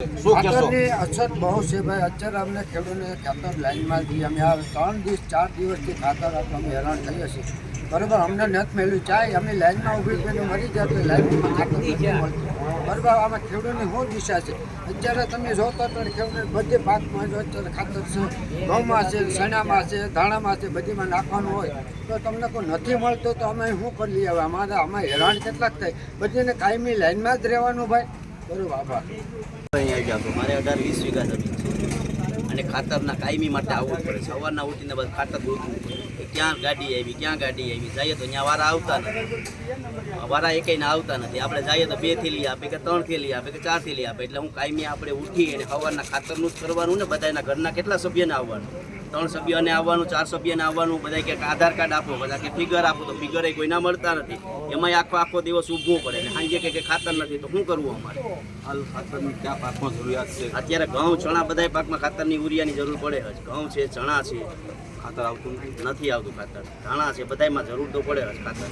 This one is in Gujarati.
ખાતરની અછત બહુ છે ભાઈ. અત્યારે અમને ખેડૂતોને ખાતર લાઈનમાંથી અમે આ 3 દિવસ 4 દિવસથી ખાતર અમે હેરાન થઈએ છીએ. બરાબર, અમને નથી મળ્યું. ચાય અમે લાઈનમાં ઊભી કરીને મરી જાય તો લાઈનમાં ખાતર નથી મળતું. બરાબર, આમાં ખેડૂતની શું દિશા છે? અત્યારે તમે જોતા તો ખેડૂત બધી પાકમાં જો અત્યારે ખાતર છે, ઘઉંમાં છે, ચણામાં છે, ધાણામાં છે, બધીમાં નાખવાનું હોય તો તમને કોઈ નથી મળતું તો અમે શું કરી લઈએ? હવે અમે હેરાન કેટલાક થાય. બધીને કાયમી લાઈનમાં જ રહેવાનું ભાઈ. બરાબર, આભાર. મારે 18-20 વીઘા જમીન છે અને ખાતરના કાયમી માટે આવવું પડે. સવારના ઉઠીને બસ ખાતર ગોતવું પડે. ક્યાં ગાડી આવી, ક્યાં ગાડી આવી. જઈએ તો ત્યાં વારા આવતા નથી. વારા એકેયને આવતા નથી. આપણે જઈએ તો 2 થેલી આપે કે 3 થેલી આપે કે 4 થેલી આપે. એટલે હું કાયમી આપણે ઉઠી અને સવારના ખાતરનું જ કરવાનું ને. બધાના ઘરના કેટલા સભ્યને આવવાનું? 3 સભ્યોને આવવાનું, 4 સભ્યને આવવાનું. બધા કે આધાર કાર્ડ આપો, બધા કે ફિગર આપો, તો ફિગરે કોઈના મળતા નથી. એમાંય આખો દિવસ ઊભવું પડે ને સાંજે કે ખાતર નથી તો શું કરવું અમારે? હાલ ખાતરની ક્યાં પાકમાં જરૂરિયાત છે? અત્યારે ઘઉં, ચણા બધાય પાકમાં ખાતરની યુરિયાની જરૂર પડે જ. ઘઉં છે, ચણા છે, ખાતર આવતું નથી આવતું ખાતર. ધાણા છે, બધાયમાં જરૂર તો પડે જ ખાતર.